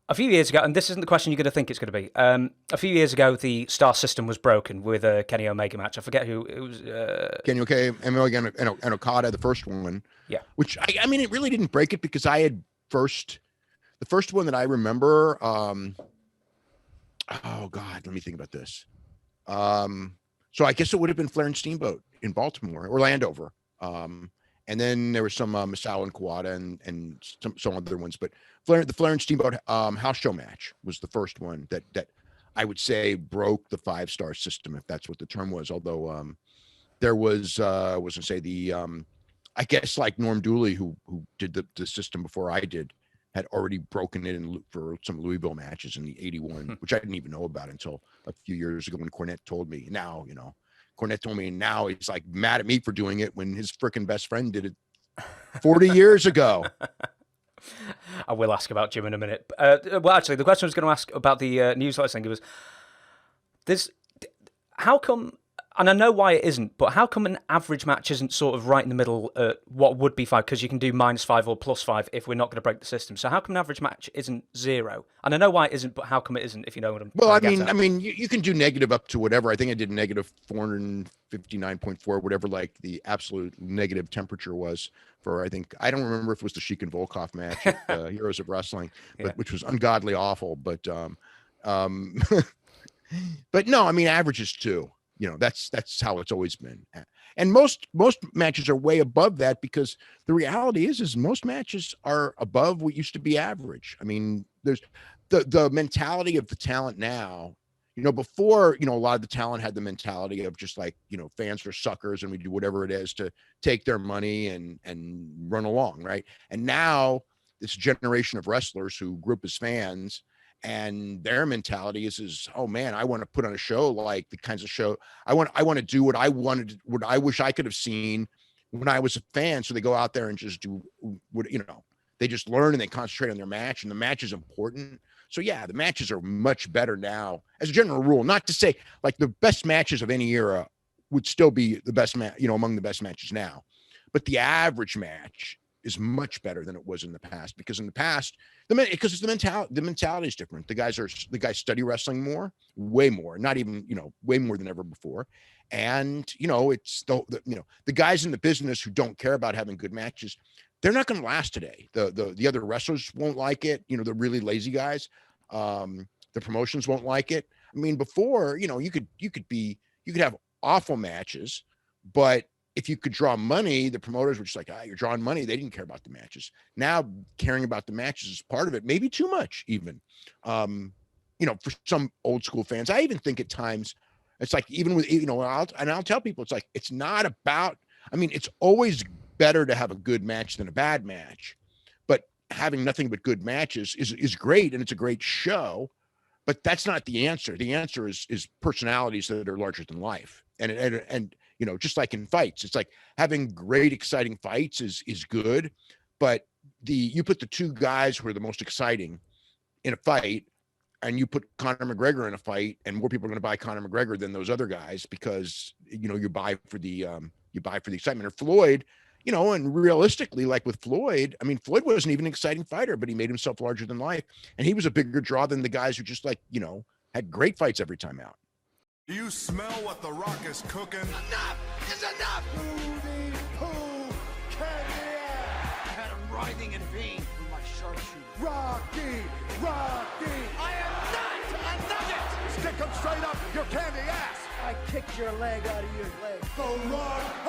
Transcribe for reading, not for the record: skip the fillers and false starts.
A few years ago, and this isn't the question you're going to think it's going to be. A few years ago, the star system was broken with a Kenny Omega match. I forget who it was. Kenny Omega and Okada, the first one. Yeah. Which I mean, it really didn't break it because I had the first one that I remember. Oh God, let me think about this. So I guess it would have been Flair and Steamboat in Baltimore or Landover. And then there was some Masao and Kawada and some other ones, but the Flair and Steamboat house show match was the first one that I would say broke the 5-star system, if that's what the term was. Although there was I was gonna say the I guess like Norm Dooley who did the system before I did had already broken it for some Louisville matches in the 81, which I didn't even know about until a few years ago when Cornette told me. Now, Cornette told me, and now he's like mad at me for doing it when his freaking best friend did it 40 years ago. I will ask about Jim in a minute. Well, actually, the question I was going to ask about the newsletter thing was, how come, and I know why it isn't, but how come an average match isn't sort of right in the middle at what would be 5? Because you can do -5 or +5 if we're not going to break the system. So how come an average match isn't 0? And I know why it isn't, but how come it isn't, if you know what I'm I mean, you can do negative up to whatever. I think I did negative 459.4, whatever like the absolute negative temperature was for, I don't remember if it was the Sheik and Volkov match at Heroes of Wrestling, which was ungodly awful. But but no, I mean, average is 2. That's how it's always been. And most matches are way above that because the reality is most matches are above what used to be average. I mean, there's the mentality of the talent now. Before, a lot of the talent had the mentality of just like, fans are suckers and we do whatever it is to take their money and run along, right? And now this generation of wrestlers who grew up as fans, and their mentality is, oh man, I want to put on a show like the kinds of show I want to do what I wish I could have seen when I was a fan. So they go out there and just do what, they just learn and they concentrate on their match, and the match is important. So yeah, the matches are much better now as a general rule, not to say like the best matches of any era would still be the best match, among the best matches now, but the average match is much better than it was in the past, because in the past, because it's the mentality is different. The guys study wrestling more, way more, not even, way more than ever before. And, it's the guys in the business who don't care about having good matches, they're not going to last today. The other wrestlers won't like it. The really lazy guys, the promotions won't like it. I mean, before, you could have awful matches, but if you could draw money, the promoters were just like, you're drawing money. They didn't care about the matches. Now caring about the matches is part of it, maybe too much even. For some old school fans, I even think at times it's like, even with, I'll tell people, it's like, it's not about, it's always better to have a good match than a bad match, but having nothing but good matches is great. And it's a great show, but that's not the answer. The answer is personalities that are larger than life. And just like in fights, it's like having great, exciting fights is good, but you put the two guys who are the most exciting in a fight, and you put Conor McGregor in a fight, and more people are going to buy Conor McGregor than those other guys because you buy for the excitement. Or Floyd, and realistically, like with Floyd, Floyd wasn't even an exciting fighter, but he made himself larger than life, and he was a bigger draw than the guys who just had great fights every time out. Do you smell what the Rock is cooking? Enough is enough! Rudy Poo Candy! I had him writhing in pain with my sharpshooter. Rocky! I am not a nugget! Stick him straight up your candy ass! I kicked your leg out of your leg. The Rock